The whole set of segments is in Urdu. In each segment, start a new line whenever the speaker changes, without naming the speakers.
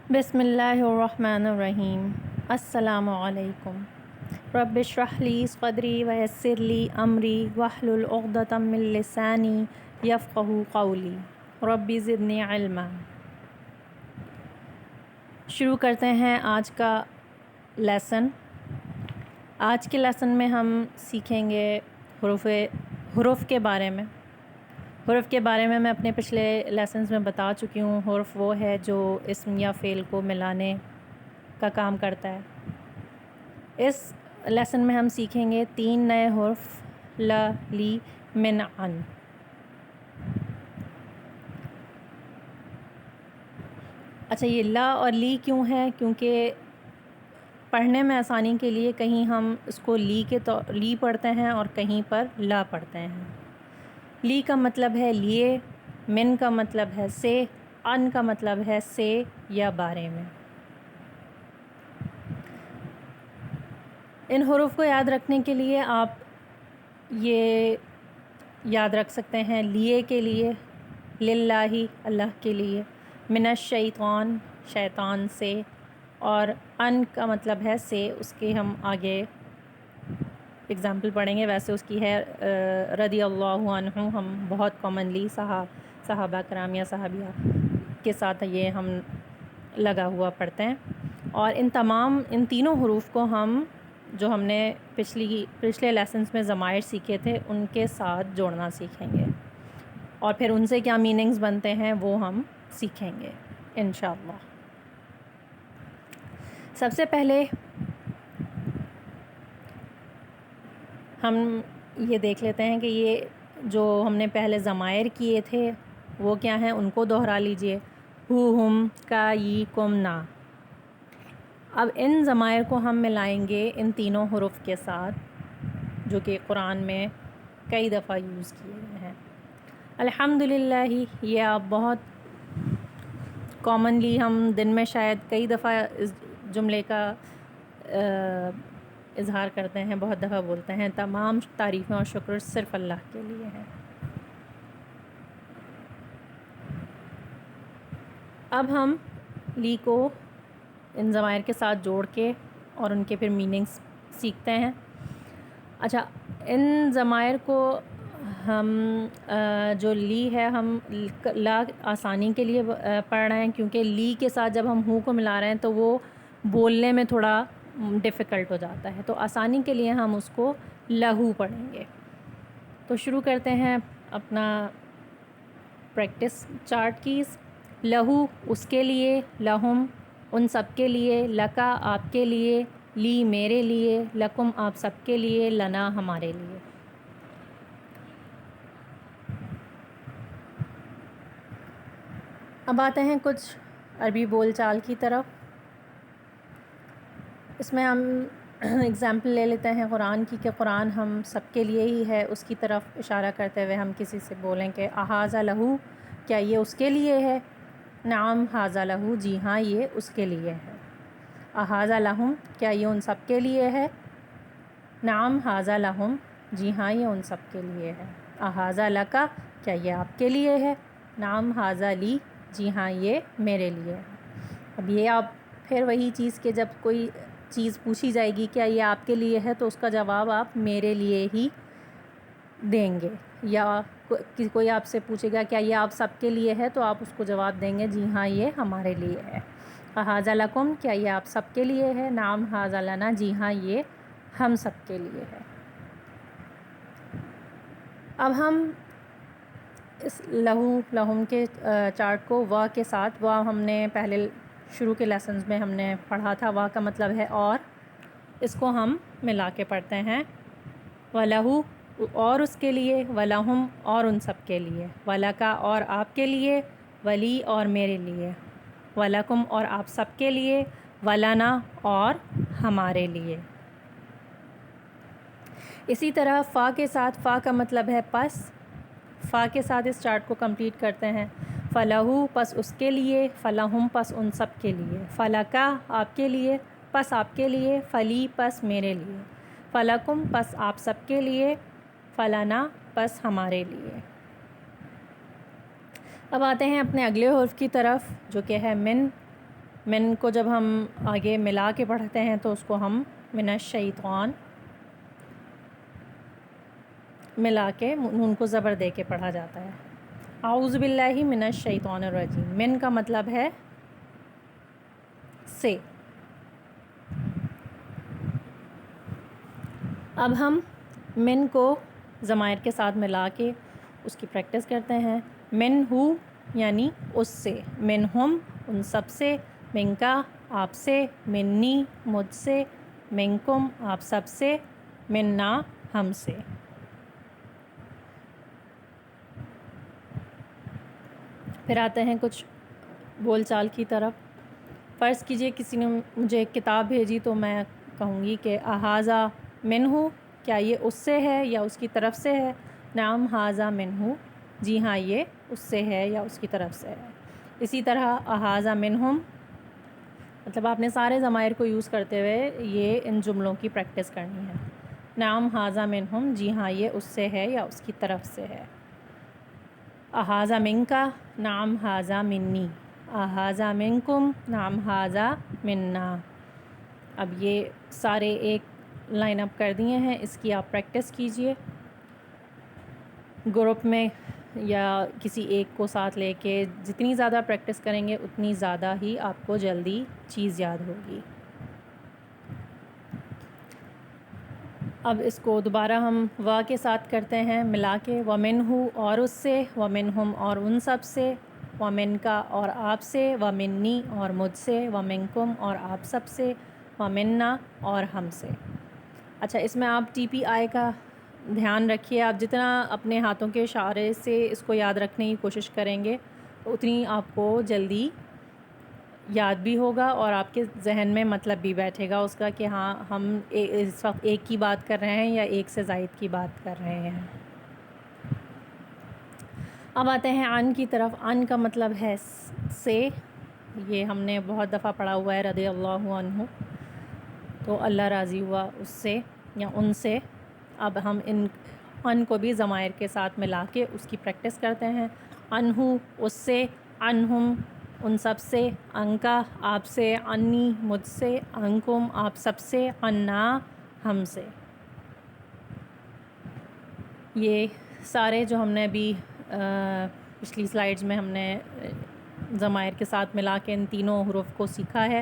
بسم اللہ الرحمن الرحیم۔ السلام علیکم۔ رب اشرح لی صدری ویسر لی امری واحلل عقدۃ من لسانی یفقہوا قولی رب زدنی علما۔ شروع کرتے ہیں آج کا لیسن۔ آج کے لیسن میں ہم سیکھیں گے حروف کے بارے میں۔ حرف کے بارے میں اپنے پچھلے لیسنز میں بتا چکی ہوں۔ حرف وہ ہے جو اسم یا فعل کو ملانے کا کام کرتا ہے۔ اس لیسن میں ہم سیکھیں گے 3 نئے حرف ل، لی، من، عن۔ اچھا، یہ لا اور لی کیوں ہے؟ کیونکہ پڑھنے میں آسانی کے لیے کہیں ہم اس کو لی پڑھتے ہیں اور کہیں پر لا پڑھتے ہیں۔ لی کا مطلب ہے لیے، من کا مطلب ہے سے، ان کا مطلب ہے سے یا بارے میں۔ ان حروف کو یاد رکھنے کے لیے آپ یہ یاد رکھ سکتے ہیں۔ لیے کے لیے للہ، اللہ کے لیے، من الشیطان، شیطان سے، اور ان کا مطلب ہے سے۔ اس کے ہم آگے اگزامپل پڑھیں گے۔ ویسے اس کی ہے رضی اللہ عنہ، ہم بہت کامنلی صحابہ کرام یا صحابیہ کے ساتھ یہ ہم لگا ہوا پڑھتے ہیں۔ اور ان تینوں حروف کو ہم نے پچھلے لیسنز میں ضمائر سیکھے تھے ان کے ساتھ جوڑنا سیکھیں گے، اور پھر ان سے کیا میننگز بنتے ہیں وہ ہم سیکھیں گے انشاءاللہ۔ سب سے پہلے ہم یہ دیکھ لیتے ہیں کہ یہ جو ہم نے پہلے ضمائر کیے تھے وہ کیا ہیں، ان کو دہرا لیجئے۔ ہو، ہم، کا، ی، کم، نا۔ اب ان ضمائر کو ہم ملائیں گے ان تینوں حروف کے ساتھ جو کہ قرآن میں کئی دفعہ یوز کیے گئے ہیں۔ الحمدللہ، یہ آپ بہت کامنلی ہم دن میں شاید کئی دفعہ اس جملے کا اظہار کرتے ہیں، بہت دفعہ بولتے ہیں۔ تمام تعریفیں اور شکر صرف اللہ کے لیے ہیں۔ اب ہم لی کو ان ضمائر کے ساتھ جوڑ کے اور ان کے پھر میننگز سیکھتے ہیں۔ اچھا، ان ضمائر کو ہم جو لی ہے ہم لا آسانی کے لیے پڑھ رہے ہیں، کیونکہ لی کے ساتھ جب ہم ہو کو ملا رہے ہیں تو وہ بولنے میں تھوڑا ڈیفیکلٹ ہو جاتا ہے، تو آسانی کے لیے ہم اس کو لہو پڑھیں گے۔ تو شروع کرتے ہیں اپنا پریکٹس چارٹ کیز۔ لہو اس کے لیے، لہم ان سب کے لیے، لکا آپ کے لیے، لی میرے لیے، لکم آپ سب کے لیے، لنا ہمارے لیے۔ اب آتے ہیں کچھ عربی بول چال کی طرف۔ اس میں ہم اگزامپل لے لیتے ہیں قرآن کی، کہ قرآن ہم سب کے لیے ہی ہے۔ اس کی طرف اشارہ کرتے ہوئے ہم کسی سے بولیں کہ احاذا لہو، کیا یہ اس کے لیے ہے؟ نعم ھذا لہو، جی ہاں یہ اس کے لیے ہے۔ احاذا لہم، کیا یہ ان سب کے لیے ہے؟ نعم ھذا لہم، جی ہاں یہ ان سب کے لیے ہے۔ احاذا لکا، کیا یہ آپ کے لیے ہے؟ نعم ھذا لی، جی ہاں یہ میرے لیے ہے۔ اب یہ آپ پھر وہی چیز کہ جب کوئی چیز پوچھی جائے گی کیا یہ آپ کے لیے ہے، تو اس کا جواب آپ میرے لیے ہی دیں گے، یا کوئی آپ سے پوچھے گا کیا یہ آپ سب کے لیے ہے، تو آپ اس کو جواب دیں گے جی ہاں یہ ہمارے لیے ہے۔ احاذا لکم، کیا یہ آپ سب کے لیے ہے؟ نعم ھذا لنا، جی ہاں یہ ہم سب کے لیے ہے۔ اب ہم اس لہو لہم کے چارٹ کو وا کے ساتھ، وا ہم نے پہلے شروع کے لیسنز میں ہم نے پڑھا تھا، وا کا مطلب ہے اور، اس کو ہم ملا کے پڑھتے ہیں۔ وَلَہُ اور اس کے لیے، وَلَہُم اور ان سب کے لیے، وَلَکَ اور آپ کے لیے، وَلِی اور میرے لیے، وَلَکُم اور آپ سب کے لیے، وَلَنَا اور ہمارے لیے۔ اسی طرح فا کے ساتھ، فا کا مطلب ہے پس، فا کے ساتھ اس چارٹ کو کمپلیٹ کرتے ہیں۔ فَلَہُ پس اس کے لیے، فَلَہُم پس ان سب کے لیے، فَلَکَ آپ کے لیے، پس آپ کے لیے، فَلِی پس میرے لیے، فَلَکُم پس آپ سب کے لیے، فَلَنَا پس ہمارے لیے۔ اب آتے ہیں اپنے اگلے حرف کی طرف جو کہ ہے من۔ من کو جب ہم آگے ملا کے پڑھتے ہیں تو اس کو ہم من الشیطان ملا کے نون کو زبر دے کے پڑھا جاتا ہے. اعوذ باللہ من الشیطان الرجیم. من کا مطلب ہے سے. اب ہم من کو ضمائر کے ساتھ ملا کے اس کی پریکٹس کرتے ہیں. من ہو یعنی اس سے، من ہم ان سب سے، من کا آپ سے، منی مجھ سے، منکم آپ سب سے، مننا ہم سے. پھر آتے ہیں کچھ بول چال کی طرف. فرض کیجئے کسی نے مجھے ایک کتاب بھیجی تو میں کہوں گی کہ احاذہ منہ، کیا یہ اس سے ہے یا اس کی طرف سے ہے؟ نعم ھذا منہ، جی ہاں یہ اس سے ہے یا اس کی طرف سے ہے. اسی طرح احاذہ منہم، مطلب آپ نے سارے ضمائر کو یوز کرتے ہوئے یہ ان جملوں کی پریکٹس کرنی ہے. نعم ھذا منہم، جی ہاں یہ اس سے ہے یا اس کی طرف سے ہے. احاذہ منکا، نعم ھذا منی. احاذہ منکم، نعم ھذا منا. اب یہ سارے ایک لائن اپ کر دیے ہیں، اس کی آپ پریکٹس کیجئے گروپ میں یا کسی ایک کو ساتھ لے کے. جتنی زیادہ پریکٹس کریں گے اتنی زیادہ ہی آپ کو جلدی چیز یاد ہوگی. اب اس کو دوبارہ ہم وا کے ساتھ کرتے ہیں ملا کے. وَمِنْهُ اور اس سے، وَمِنْهُمْ اور ان سب سے، وَمِنْكَ اور آپ سے، وَمِنِّي اور مجھ سے، وَمِنْكُمْ اور آپ سب سے، وَمِنَّا اور ہم سے. اچھا اس میں آپ ٹی پی آئی کا دھیان رکھیے. آپ جتنا اپنے ہاتھوں کے اشارے سے اس کو یاد رکھنے کی کوشش کریں گے اتنی آپ کو جلدی یاد بھی ہوگا اور آپ کے ذہن میں مطلب بھی بیٹھے گا اس کا کہ ہاں ہم اس وقت ایک کی بات کر رہے ہیں یا ایک سے زائد کی بات کر رہے ہیں. اب آتے ہیں عن کی طرف. عن کا مطلب ہے سے. یہ ہم نے بہت دفعہ پڑھا ہوا ہے رضی اللہ عنہ، تو اللہ راضی ہوا اس سے یا ان سے. اب ہم ان کو بھی ضمائر کے ساتھ ملا کے اس کی پریکٹس کرتے ہیں. عنہ اس سے، عنہم ان سب سے، انکا آپ سے، انی مجھ سے، انکم آپ سب سے، انا ہم سے. یہ سارے جو ہم نے ابھی پچھلی سلائیڈز میں ہم نے ضمائر کے ساتھ ملا کے ان تینوں حروف کو سیکھا ہے.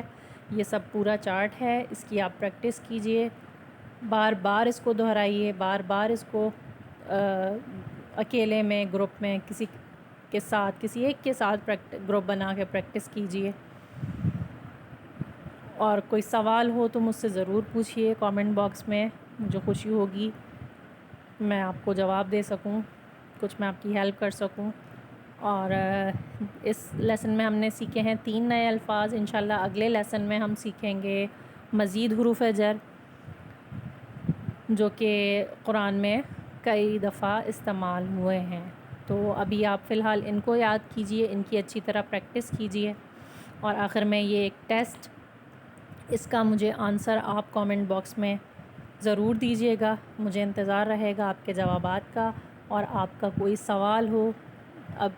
یہ سب پورا چارٹ ہے، اس کی آپ پریکٹس کیجئے. بار بار اس کو دہرائیے، بار بار اس کو اکیلے میں، گروپ میں، کسی کے ساتھ، کسی ایک کے ساتھ گروپ بنا کے پریکٹس کیجئے. اور کوئی سوال ہو تو مجھ سے ضرور پوچھیے کامنٹ باکس میں. مجھے خوشی ہوگی میں آپ کو جواب دے سکوں، کچھ میں آپ کی ہیلپ کر سکوں. اور اس لیسن میں ہم نے سیکھے ہیں 3 نئے الفاظ. انشاءاللہ اگلے لیسن میں ہم سیکھیں گے مزید حروف جر جو کہ قرآن میں کئی دفعہ استعمال ہوئے ہیں. تو ابھی آپ فی الحال ان کو یاد کیجئے، ان کی اچھی طرح پریکٹس کیجئے. اور آخر میں یہ ایک ٹیسٹ، اس کا مجھے آنسر آپ کامنٹ باکس میں ضرور دیجیے گا. مجھے انتظار رہے گا آپ کے جوابات کا. اور آپ کا کوئی سوال ہو، اب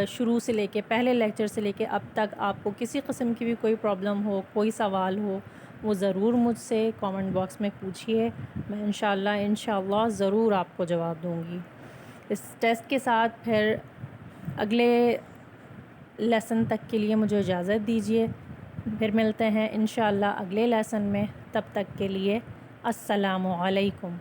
شروع سے لے کے پہلے لیکچر سے لے کے اب تک آپ کو کسی قسم کی بھی کوئی پرابلم ہو، کوئی سوال ہو، وہ ضرور مجھ سے کامنٹ باکس میں پوچھیے. میں انشاءاللہ ضرور آپ کو جواب دوں گی. اس ٹیسٹ کے ساتھ پھر اگلے لیسن تک کے لیے مجھے اجازت دیجیے. پھر ملتے ہیں انشاءاللہ اگلے لیسن میں. تب تک کے لیے السلام علیکم.